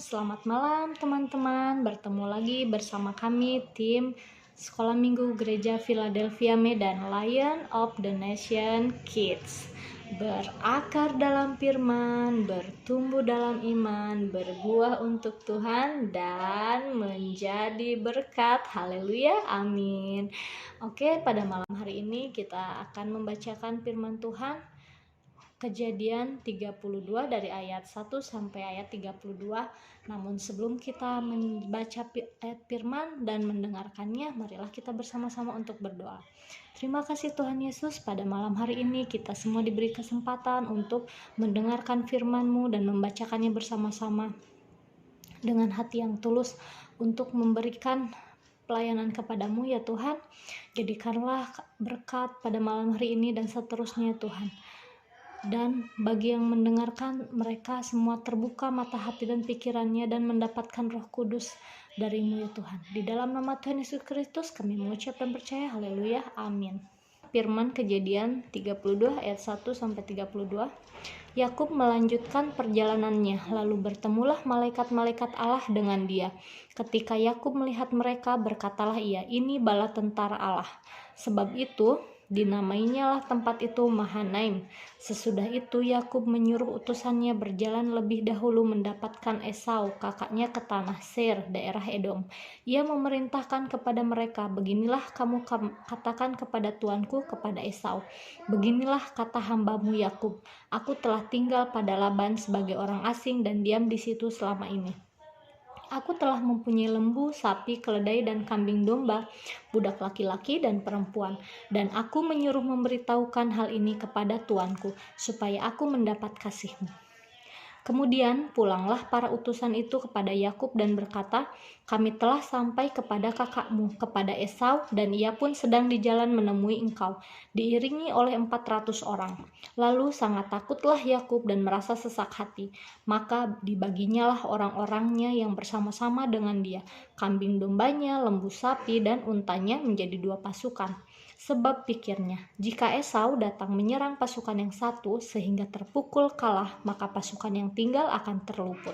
selamat malam teman-teman. Bertemu lagi bersama kami tim Sekolah Minggu Gereja Philadelphia Medan, Lion of the Nation Kids. Berakar dalam firman, bertumbuh dalam iman, berbuah untuk Tuhan, dan menjadi berkat. Haleluya, amin. Oke, pada malam hari ini kita akan membacakan firman Tuhan, Kejadian 32 dari ayat 1 sampai ayat 32. Namun sebelum kita membaca firman dan mendengarkannya, marilah kita bersama-sama untuk berdoa. Terima kasih Tuhan Yesus, pada malam hari ini kita semua diberi kesempatan untuk mendengarkan firman-Mu dan membacakannya bersama-sama dengan hati yang tulus untuk memberikan pelayanan kepadamu ya Tuhan. Jadikanlah berkat pada malam hari ini dan seterusnya Tuhan. Dan bagi yang mendengarkan, mereka semua terbuka mata hati dan pikirannya dan mendapatkan Roh Kudus dari-Mu ya Tuhan. Di dalam nama Tuhan Yesus Kristus kami mengucap dan percaya. Haleluya, amin. Firman Kejadian 32 ayat 1 sampai 32. Yakub melanjutkan perjalanannya, lalu bertemulah malaikat-malaikat Allah dengan dia. Ketika Yakub melihat mereka, berkatalah ia, "Ini bala tentara Allah." Sebab itu dinamainya lah tempat itu Mahanaim. Sesudah itu Yakub menyuruh utusannya berjalan lebih dahulu mendapatkan Esau, kakaknya, ke tanah Seir, daerah Edom. Ia memerintahkan kepada mereka, "Beginilah kamu katakan kepada tuanku, kepada Esau, beginilah kata hambamu Yakub, aku telah tinggal pada Laban sebagai orang asing dan diam di situ selama ini. Aku telah mempunyai lembu, sapi, keledai, dan kambing domba, budak laki-laki dan perempuan. Dan aku menyuruh memberitahukan hal ini kepada tuanku, supaya aku mendapat kasih-Mu." Kemudian pulanglah para utusan itu kepada Yakub dan berkata, "Kami telah sampai kepada kakakmu, kepada Esau, dan ia pun sedang di jalan menemui engkau, diiringi oleh 400 orang. Lalu sangat takutlah Yakub dan merasa sesak hati. Maka dibaginyalah orang-orangnya yang bersama-sama dengan dia, kambing dombanya, lembu sapi, dan untanya menjadi 2 pasukan. Sebab pikirnya, jika Esau datang menyerang pasukan yang satu sehingga terpukul kalah, maka pasukan yang tinggal akan terluput."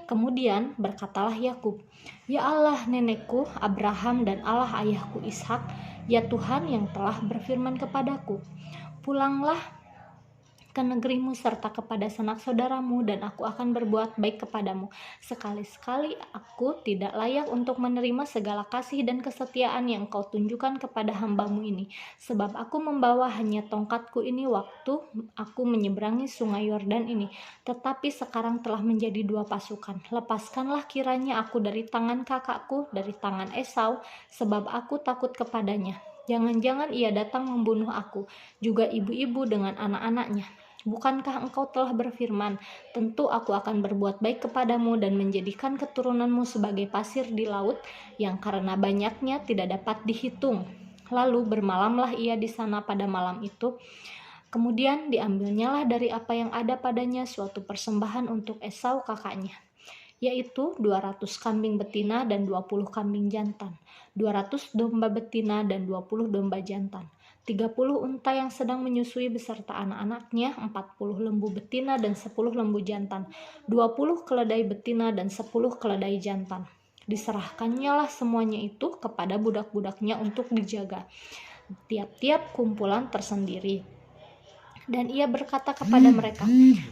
Kemudian berkatalah Yakub, "Ya Allah nenekku Abraham dan Allah ayahku Ishak, ya Tuhan yang telah berfirman kepadaku, pulanglah ke negerimu serta kepada sanak saudaramu, dan aku akan berbuat baik kepadamu. Sekali-sekali aku tidak layak untuk menerima segala kasih dan kesetiaan yang kau tunjukkan kepada hambamu ini, sebab aku membawa hanya tongkatku ini waktu aku menyeberangi sungai Yordan ini, tetapi sekarang telah menjadi 2 pasukan. Lepaskanlah kiranya aku dari tangan kakakku, dari tangan Esau, sebab aku takut kepadanya. Jangan-jangan ia datang membunuh aku, juga ibu-ibu dengan anak-anaknya. Bukankah engkau telah berfirman, tentu aku akan berbuat baik kepadamu dan menjadikan keturunanmu sebagai pasir di laut, yang karena banyaknya tidak dapat dihitung." Lalu bermalamlah ia di sana pada malam itu. Kemudian diambilnyalah dari apa yang ada padanya suatu persembahan untuk Esau kakaknya, yaitu 200 kambing betina dan 20 kambing jantan, 200 domba betina dan 20 domba jantan, 30 unta yang sedang menyusui beserta anak-anaknya, 40 lembu betina dan 10 lembu jantan, 20 keledai betina dan 10 keledai jantan. Diserahkannyalah semuanya itu kepada budak-budaknya untuk dijaga, tiap-tiap kumpulan tersendiri. Dan ia berkata kepada mereka,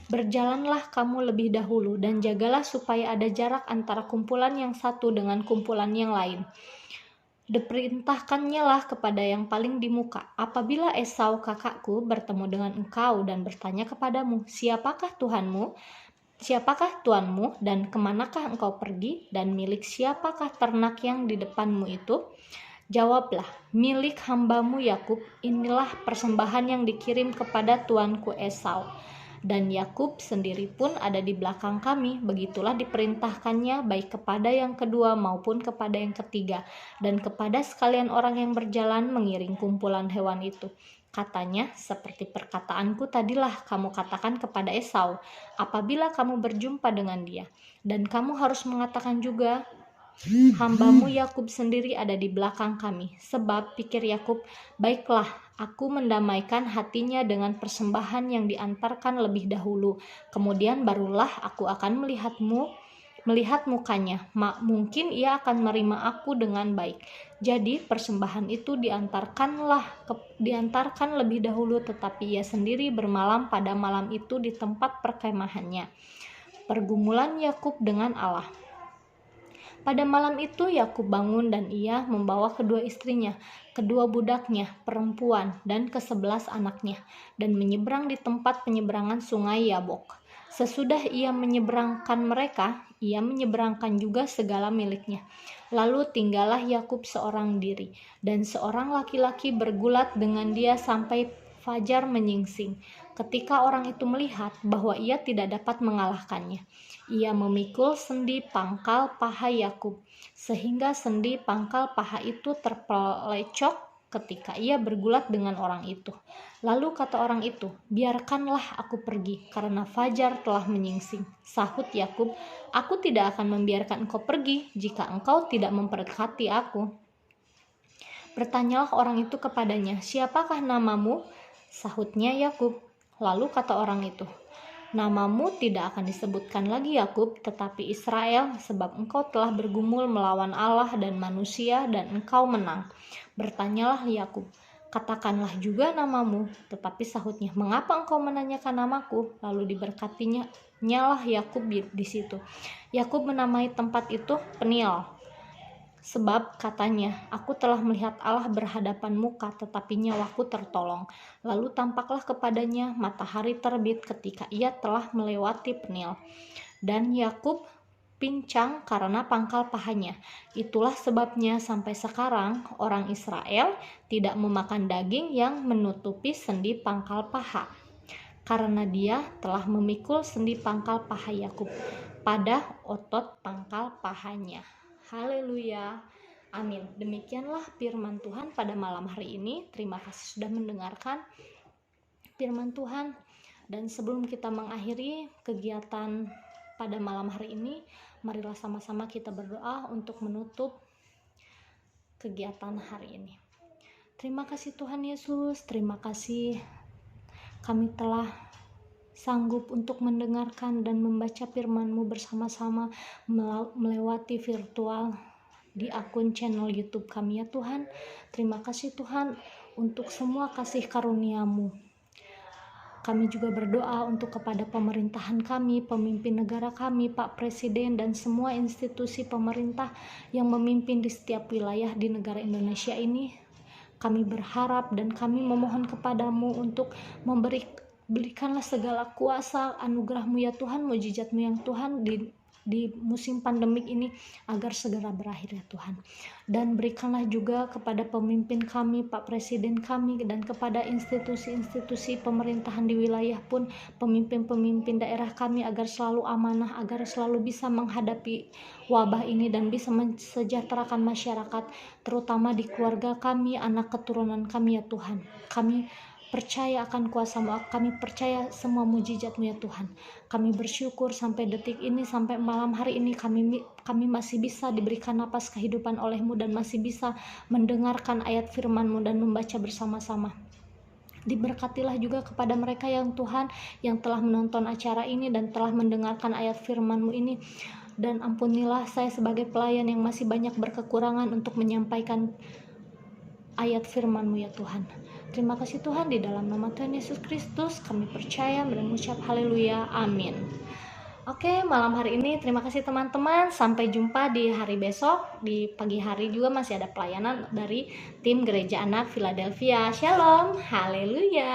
"Berjalanlah kamu lebih dahulu dan jagalah supaya ada jarak antara kumpulan yang satu dengan kumpulan yang lain." Diperintahkannya lah kepada yang paling di muka, "Apabila Esau kakakku bertemu dengan engkau dan bertanya kepadamu, Siapakah Tuhanmu? Siapakah tuanmu dan kemanakah engkau pergi, dan milik siapakah ternak yang di depanmu itu? Jawablah, milik hambamu Yakub, inilah persembahan yang dikirim kepada tuanku Esau. Dan Yakub sendiri pun ada di belakang kami." Begitulah diperintahkannya baik kepada yang kedua maupun kepada yang ketiga, dan kepada sekalian orang yang berjalan mengiring kumpulan hewan itu. Katanya, "Seperti perkataanku tadilah kamu katakan kepada Esau, apabila kamu berjumpa dengan dia. Dan kamu harus mengatakan juga, hambamu Yakub sendiri ada di belakang kami." Sebab pikir Yakub, "Baiklah, aku mendamaikan hatinya dengan persembahan yang diantarkan lebih dahulu. Kemudian barulah aku akan melihat mukanya, mungkin ia akan menerima aku dengan baik. Jadi persembahan itu diantarkan lebih dahulu, tetapi ia sendiri bermalam pada malam itu di tempat perkemahannya. Pergumulan Yakub dengan Allah. Pada malam itu Yakub bangun dan ia membawa kedua istrinya, kedua budaknya perempuan dan ke-11 anaknya, dan menyeberang di tempat penyeberangan sungai Yabok. Sesudah ia menyeberangkan mereka, ia menyeberangkan juga segala miliknya. Lalu tinggallah Yakub seorang diri, dan seorang laki-laki bergulat dengan dia sampai fajar menyingsing. Ketika orang itu melihat bahwa ia tidak dapat mengalahkannya, ia memikul sendi pangkal paha Yakub, sehingga sendi pangkal paha itu terpelecok ketika ia bergulat dengan orang itu. Lalu kata orang itu, "Biarkanlah aku pergi, karena fajar telah menyingsing." Sahut Yakub, "Aku tidak akan membiarkan engkau pergi jika engkau tidak memberkati aku." Bertanyalah orang itu kepadanya, "Siapakah namamu?" Sahutnya Yakub. Lalu kata orang itu, "Namamu tidak akan disebutkan lagi Yakub, tetapi Israel, sebab engkau telah bergumul melawan Allah dan manusia dan engkau menang." Bertanyalah Yakub, "Katakanlah juga namamu." Tetapi sahutnya, "Mengapa engkau menanyakan namaku?" Lalu diberkatinya nyalah Yakub di situ. Yakub menamai tempat itu Peniel, sebab katanya, "Aku telah melihat Allah berhadapan muka, tetapi nyawaku tertolong." Lalu tampaklah kepadanya matahari terbit ketika ia telah melewati Peniel, dan Yakub pincang karena pangkal pahanya. Itulah sebabnya sampai sekarang orang Israel tidak memakan daging yang menutupi sendi pangkal paha, karena dia telah memikul sendi pangkal paha Yakub pada otot pangkal pahanya. Haleluya. Amin. Demikianlah firman Tuhan pada malam hari ini. Terima kasih sudah mendengarkan firman Tuhan. Dan sebelum kita mengakhiri kegiatan pada malam hari ini, marilah sama-sama kita berdoa untuk menutup kegiatan hari ini. Terima kasih Tuhan Yesus, terima kasih kami telah sanggup untuk mendengarkan dan membaca firman-Mu bersama-sama melewati virtual di akun channel YouTube kami ya Tuhan. Terima kasih Tuhan untuk semua kasih karunia-Mu. Kami juga berdoa untuk kepada pemerintahan kami, pemimpin negara kami, Pak Presiden dan semua institusi pemerintah yang memimpin di setiap wilayah di negara Indonesia ini. Kami berharap dan kami memohon kepadamu untuk berikanlah segala kuasa anugerah-Mu ya Tuhan, mujizat-Mu yang Tuhan di musim pandemik ini agar segera berakhir ya Tuhan. Dan berikanlah juga kepada pemimpin kami, Pak Presiden kami, dan kepada institusi-institusi pemerintahan di wilayah pun, pemimpin-pemimpin daerah kami agar selalu amanah, agar selalu bisa menghadapi wabah ini dan bisa mensejahterakan masyarakat, terutama di keluarga kami, anak keturunan kami ya Tuhan. Kami percaya akan kuasa-Mu, kami percaya semua mujizat-Mu ya Tuhan. Kami bersyukur sampai detik ini, sampai malam hari ini kami masih bisa diberikan napas kehidupan oleh-Mu dan masih bisa mendengarkan ayat firman-Mu dan membaca bersama-sama. Diberkatilah juga kepada mereka yang Tuhan yang telah menonton acara ini dan telah mendengarkan ayat firman-Mu ini. Dan ampunilah saya sebagai pelayan yang masih banyak berkekurangan untuk menyampaikan ayat firman-Mu ya Tuhan. Terima kasih Tuhan, di dalam nama Tuhan Yesus Kristus kami percaya dan mengucap haleluya, amin. Oke, malam hari ini terima kasih teman-teman. Sampai jumpa di hari besok. Di pagi hari juga masih ada pelayanan dari tim Gereja Anak Philadelphia. Shalom, haleluya.